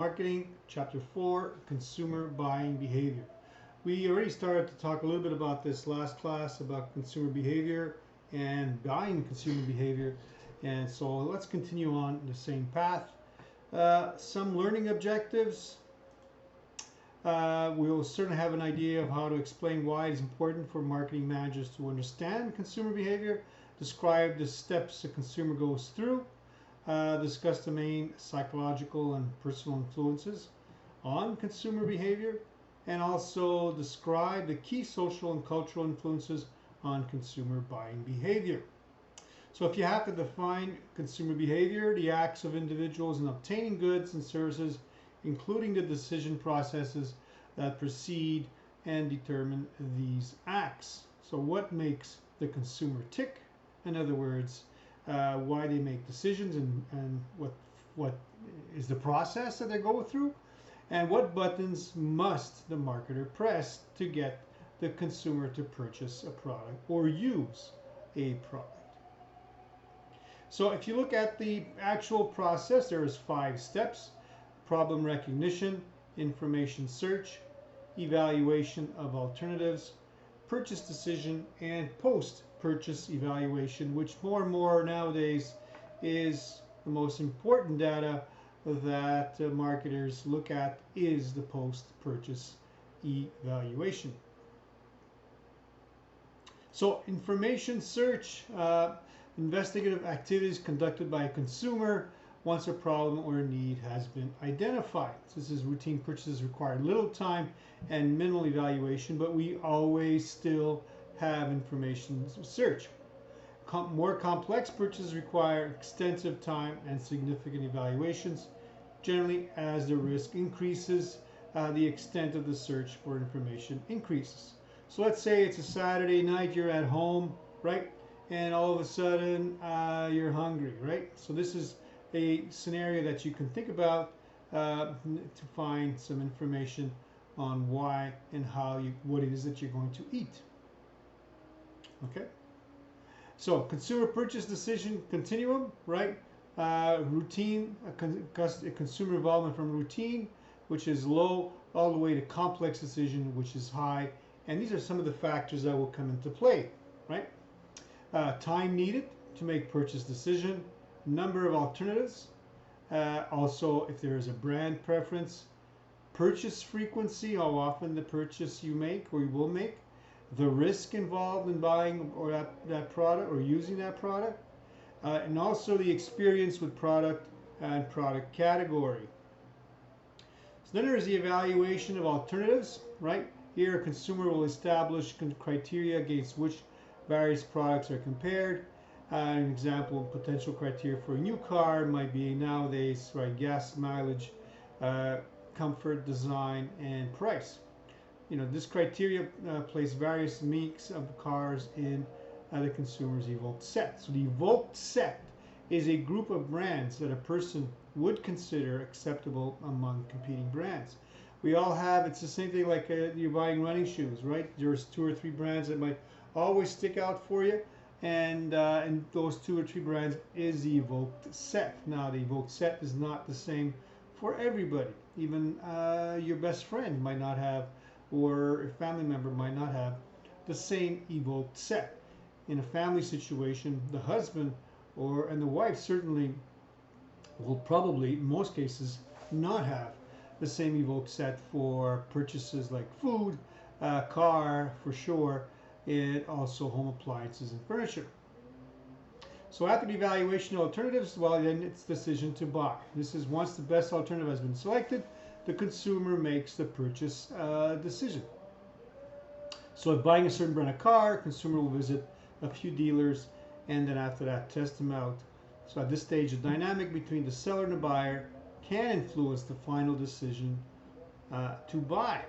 Marketing, Chapter 4, Consumer Buying Behavior. We already started to talk a little bit about this last class about consumer behavior and buying consumer behavior. And so let's continue on the same path. Some learning objectives. We'll certainly have an idea of how to explain why it's important for marketing managers to understand consumer behavior, describe the steps a consumer goes through, discuss the main psychological and personal influences on consumer behavior, and also describe the key social and cultural influences on consumer buying behavior. So if you have to define consumer behavior, the acts of individuals in obtaining goods and services, including the decision processes that precede and determine these acts. So what makes the consumer tick? In other words, why they make decisions and what is the process that they go through, and what buttons must the marketer press to get the consumer to purchase a product or use a product. So if you look at the actual process, there's 5 steps: problem recognition, information search, evaluation of alternatives, purchase decision, and post-purchase evaluation, which more and more nowadays is the most important data that marketers look at, is the post-purchase evaluation. So information search, investigative activities conducted by a consumer once a problem or a need has been identified. So this is routine purchases require little time and minimal evaluation, but we always still have information search. More complex purchases require extensive time and significant evaluations. Generally, as the risk increases, the extent of the search for information increases. So let's say it's a Saturday night, you're at home, right? And all of a sudden you're hungry, right? So this is a scenario that you can think about to find some information on why and how what it is that you're going to eat. Okay. So consumer purchase decision continuum, right? Routine, consumer involvement from routine, which is low, all the way to complex decision, which is high. And these are some of the factors that will come into play, right? Time needed to make purchase decision, number of alternatives, also if there is a brand preference, purchase frequency, how often the purchase you make or you will make, the risk involved in buying or that product or using that product, and also the experience with product and product category. So then there's the evaluation of alternatives, right? Here a consumer will establish criteria against which various products are compared. An example of potential criteria for a new car might be nowadays, right, gas mileage, comfort, design, and price. You know, this criteria place various mix of cars in the consumer's evoked set. So the evoked set is a group of brands that a person would consider acceptable among competing brands. We all have, it's the same thing like you're buying running shoes, right? There's 2 or 3 brands that might always stick out for you, and those 2 or 3 brands is the evoked set. Now the evoked set is not the same for everybody. Even your best friend might not have, or a family member might not have the same evoked set. In a family situation, the husband and the wife certainly will probably, in most cases, not have the same evoked set for purchases like food, car for sure, and also home appliances and furniture. So after the evaluation of alternatives, well, then it's decision to buy. This is once the best alternative has been selected, the consumer makes the purchase decision. So if buying a certain brand of car, consumer will visit a few dealers and then after that test them out. So at this stage, the dynamic between the seller and the buyer can influence the final decision to buy.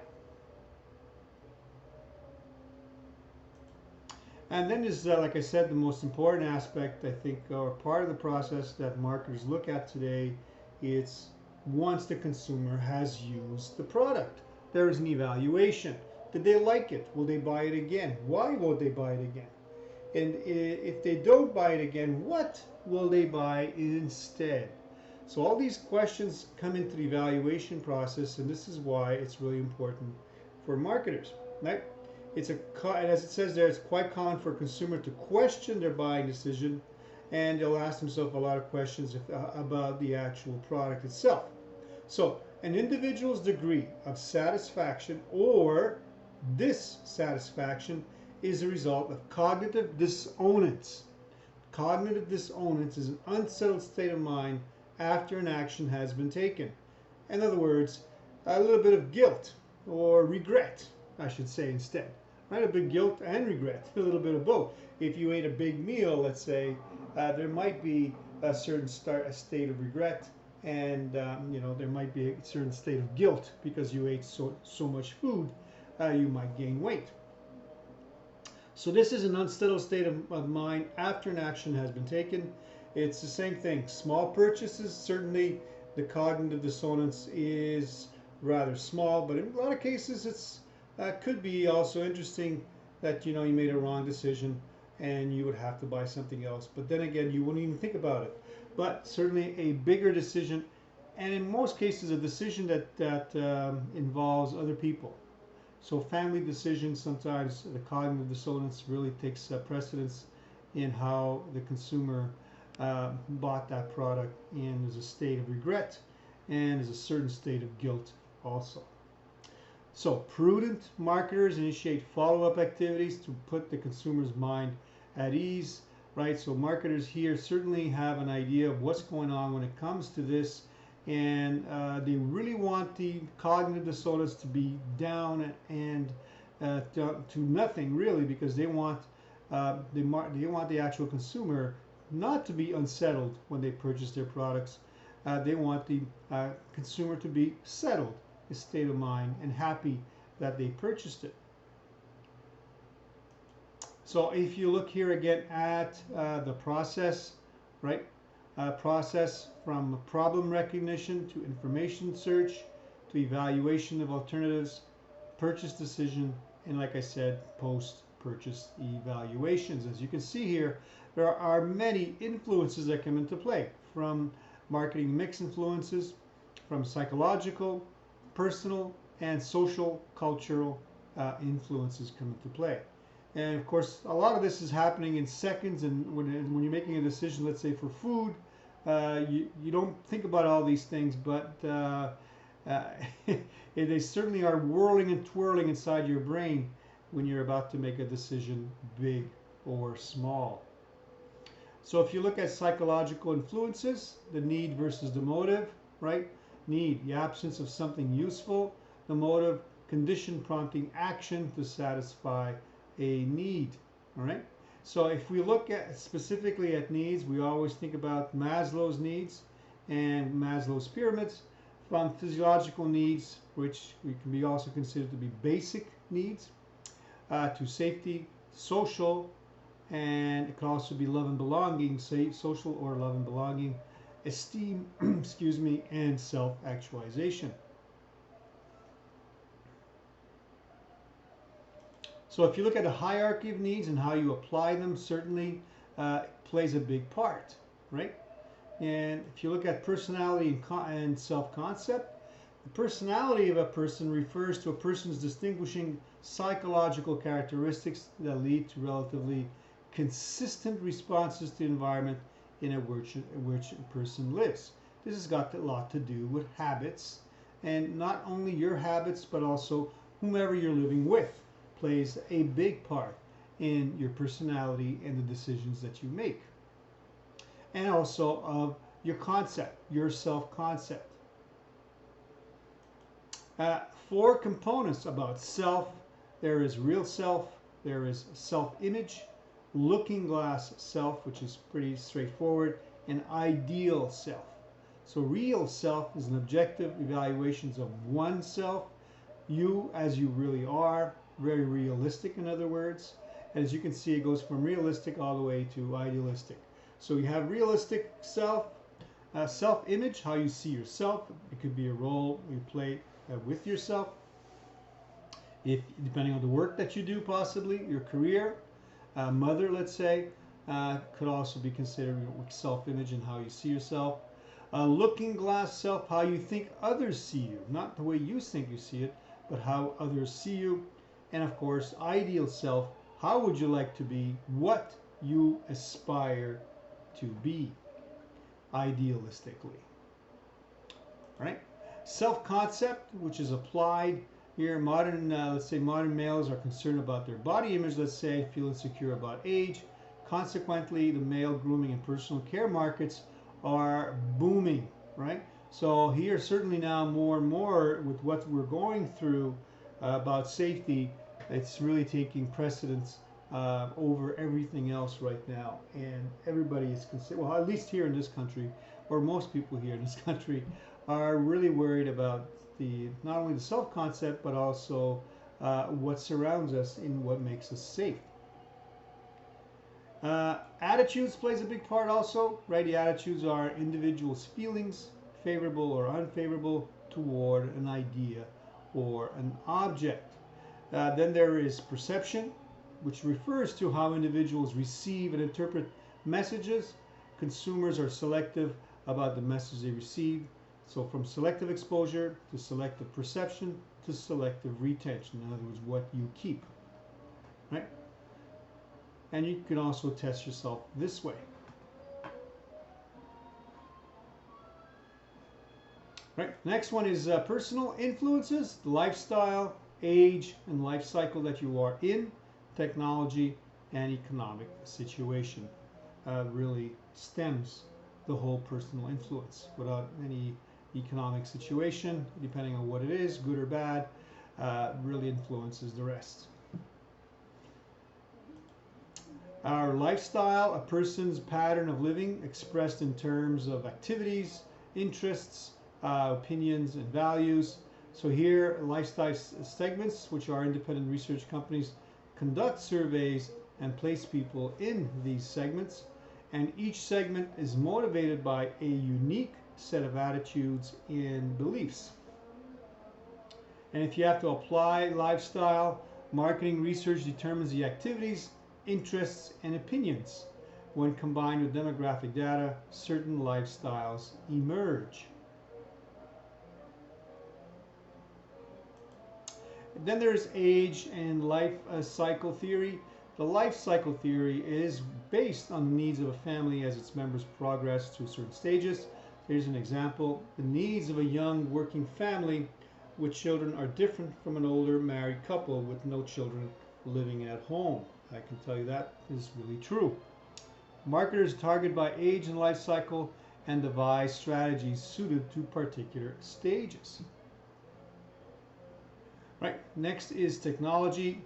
And then is, like I said, the most important aspect, I think, or part of the process that marketers look at today. It's once the consumer has used the product. There is an evaluation. Did they like it? Will they buy it again? Why will they buy it again? And if they don't buy it again, what will they buy instead? So all these questions come into the evaluation process, and this is why it's really important for marketers, right? And as it says there, it's quite common for a consumer to question their buying decision, and they'll ask themselves a lot of questions about the actual product itself. So an individual's degree of satisfaction or dissatisfaction is a result of cognitive dissonance. Cognitive dissonance is an unsettled state of mind after an action has been taken. In other words, a little bit of guilt or regret, I should say instead. Right? A bit of guilt and regret, a little bit of both. If you ate a big meal, let's say, there might be a certain state of regret, and there might be a certain state of guilt because you ate so much food, you might gain weight. So this is an unsettled state of mind after an action has been taken. It's the same thing. Small purchases, certainly the cognitive dissonance is rather small, but in a lot of cases it's could be also interesting that you made a wrong decision and you would have to buy something else. But then again, you wouldn't even think about it. But certainly a bigger decision, and in most cases a decision that involves other people. So family decisions, sometimes the cognitive dissonance really takes precedence in how the consumer bought that product, and there's a state of regret and there's a certain state of guilt also. So prudent marketers initiate follow-up activities to put the consumer's mind at ease, right? So marketers here certainly have an idea of what's going on when it comes to this, and they really want the cognitive dissonance to be down and to nothing really, because they want the actual consumer not to be unsettled when they purchase their products. They want the consumer to be settled, a state of mind, and happy that they purchased it. So if you look here again at the process, right? Process from problem recognition to information search to evaluation of alternatives, purchase decision, and like I said, post-purchase evaluations. As you can see here, there are many influences that come into play, from marketing mix influences, from psychological, personal, and social, cultural influences come into play. And of course, a lot of this is happening in seconds, and when you're making a decision, let's say for food, you don't think about all these things, but they certainly are whirling and twirling inside your brain when you're about to make a decision, big or small. So if you look at psychological influences, the need versus the motive, right? Need, the absence of something useful. The motive, condition prompting action to satisfy a need. All right. So if we look at specifically at needs, we always think about Maslow's needs and Maslow's pyramids, from physiological needs, which we can be also considered to be basic needs, to safety, social, and it can also be love and belonging, say social or love and belonging, esteem, excuse me, and self-actualization. So if you look at the hierarchy of needs and how you apply them, certainly plays a big part, right? And if you look at personality and self-concept, the personality of a person refers to a person's distinguishing psychological characteristics that lead to relatively consistent responses to the environment in which a person lives. This has got a lot to do with habits, and not only your habits, but also whomever you're living with plays a big part in your personality and the decisions that you make. And also of your concept, your self-concept. 4 components about self. There is real self, there is self-image, looking glass self, which is pretty straightforward, and ideal self. So real self is an objective evaluations of oneself, you as you really are, very realistic in other words. And as you can see, it goes from realistic all the way to idealistic. So you have realistic self, self-image, how you see yourself. It could be a role you play with yourself, depending on the work that you do, possibly your career. Mother, let's say, could also be considered self-image and how you see yourself. A looking glass self, how you think others see you, not the way you think you see it, but how others see you. And of course, ideal self, how would you like to be, what you aspire to be idealistically. Right? Self-concept, which is applied here. Modern, let's say modern males are concerned about their body image, let's say, feel insecure about age. Consequently, the male grooming and personal care markets are booming, right? So here, certainly now more and more with what we're going through about safety, it's really taking precedence over everything else right now. And everybody is concerned, well, at least here in this country, or most people here in this country, are really worried about the not only the self-concept, but also what surrounds us and what makes us safe. Attitudes plays a big part also, right? The attitudes are individuals' feelings, favorable or unfavorable toward an idea or an object. Then there is perception, which refers to how individuals receive and interpret messages. Consumers are selective about the message they receive. So from selective exposure to selective perception to selective retention. In other words, what you keep, right? And you can also test yourself this way. Right. Next one is personal influences, the lifestyle, age, and life cycle that you are in, technology, and economic situation. Really stems the whole personal influence. Without any economic situation, depending on what it is, good or bad, really influences the rest. Our lifestyle, a person's pattern of living expressed in terms of activities, interests, opinions, and values. So here, lifestyle segments, which are independent research companies, conduct surveys and place people in these segments. And each segment is motivated by a unique set of attitudes and beliefs. And if you have to apply lifestyle, marketing research determines the activities, interests, and opinions. When combined with demographic data, certain lifestyles emerge. Then there's age and life cycle theory. The life cycle theory is based on the needs of a family as its members progress through certain stages. Here's an example. The needs of a young working family with children are different from an older married couple with no children living at home. I can tell you that is really true. Marketers target by age and life cycle and devise strategies suited to particular stages. Right, next is technology.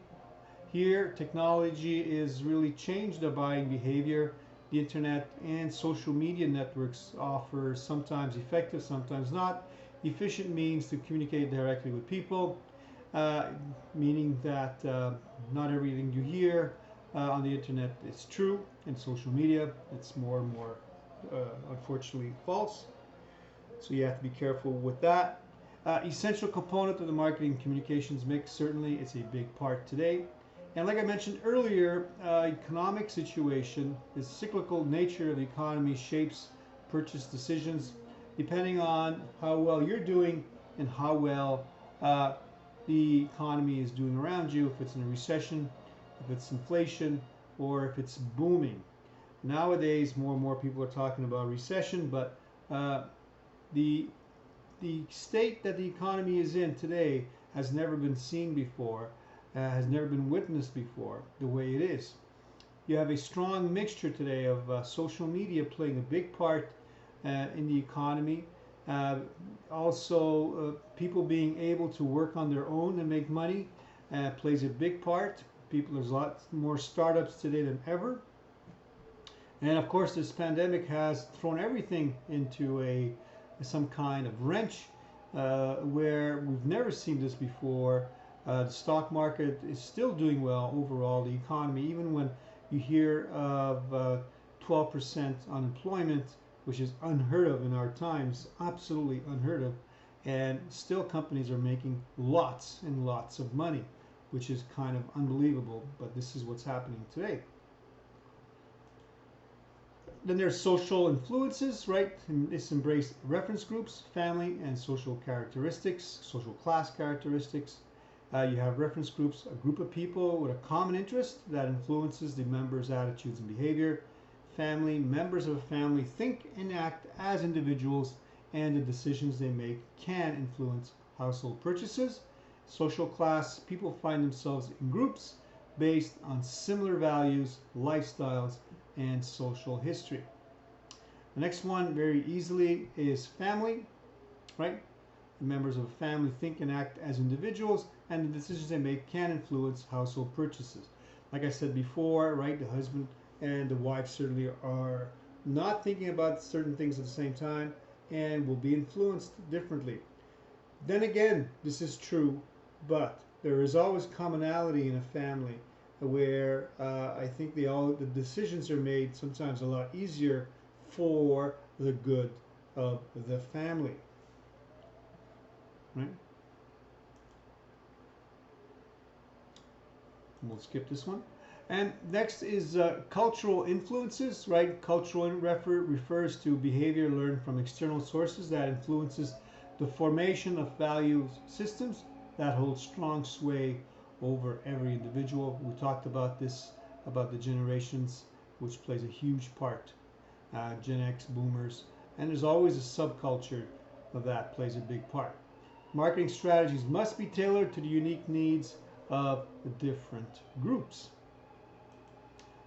Here, technology is really changed the buying behavior. The internet and social media networks offer sometimes effective, sometimes not, efficient means to communicate directly with people, meaning that not everything you hear on the internet is true. In social media, it's more and more, unfortunately, false. So you have to be careful with that. Essential component of the marketing communications mix, certainly it's a big part today. And like I mentioned earlier, economic situation, the cyclical nature of the economy shapes purchase decisions depending on how well you're doing and how well the economy is doing around you, if it's in a recession, if it's inflation, or if it's booming. Nowadays, more and more people are talking about recession, but the state that the economy is in today has never been seen before, has never been witnessed before the way it is. You have a strong mixture today of social media playing a big part in the economy. Also, people being able to work on their own and make money plays a big part. There's a lot more startups today than ever. And of course, this pandemic has thrown everything into some kind of wrench where we've never seen this before. The stock market is still doing well overall. The economy, even when you hear of 12% unemployment, which is unheard of in our times, absolutely unheard of, and still companies are making lots and lots of money, which is kind of unbelievable, but this is what's happening today. Then there's social influences, right? And this embrace reference groups, family, and social characteristics, social class characteristics. You have reference groups, a group of people with a common interest that influences the members' attitudes and behavior. Family, members of a family think and act as individuals, and the decisions they make can influence household purchases. Social class, people find themselves in groups based on similar values, lifestyles, and social history. The next one, very easily, is family, right? The members of a family think and act as individuals, and the decisions they make can influence household purchases. Like I said before, right, the husband and the wife certainly are not thinking about certain things at the same time and will be influenced differently. Then again, this is true, but there is always commonality in a family where I think the decisions are made sometimes a lot easier for the good of the family. Right? We'll skip this one. And next is cultural influences, right? Cultural refers to behavior learned from external sources that influences the formation of value systems that hold strong sway over every individual. We talked about this, about the generations, which plays a huge part. Gen X, boomers, and there's always a subculture of that plays a big part. Marketing strategies must be tailored to the unique needs of the different groups.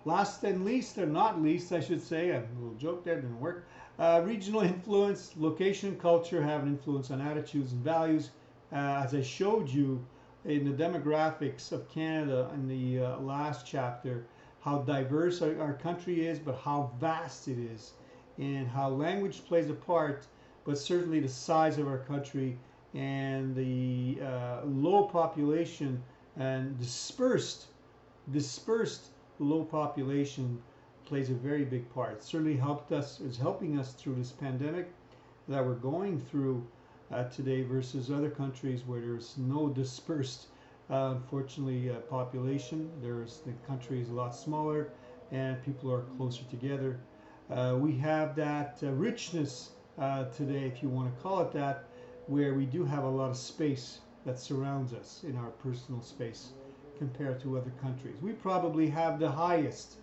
Last and least, or not least, I should say, a little joke there, didn't work. Regional influence, location, culture have an influence on attitudes and values. As I showed you in the demographics of Canada in the last chapter, how diverse our country is, but how vast it is, and how language plays a part, but certainly the size of our country and the low population and dispersed low population plays a very big part. It certainly is helping us through this pandemic that we're going through today versus other countries where there's no dispersed, unfortunately, population. The country is a lot smaller and people are closer together. We have that richness today, if you want to call it that, where we do have a lot of space that surrounds us in our personal space compared to other countries. We probably have the highest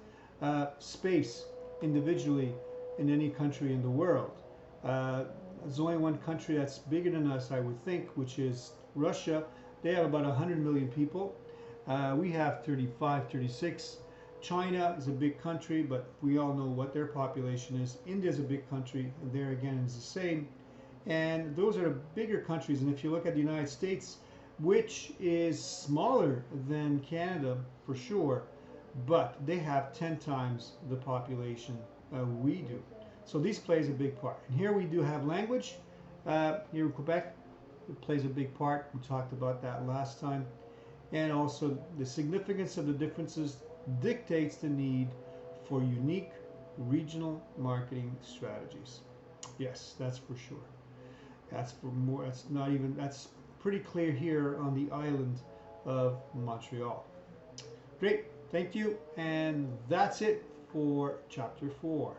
space individually in any country in the world. There's only one country that's bigger than us, I would think, which is Russia. They have about 100 million people. We have 35, 36. China is a big country, but we all know what their population is. India is a big country, and there again is the same. And those are the bigger countries. And if you look at the United States, which is smaller than Canada for sure, but they have 10 times the population we do. So this plays a big part. And here we do have language. Here in Quebec, it plays a big part. We talked about that last time. And also the significance of the differences dictates the need for unique regional marketing strategies. Yes, that's for sure. That's for more. That's pretty clear here on the island of Montreal. Great, thank you, and that's it for chapter 4.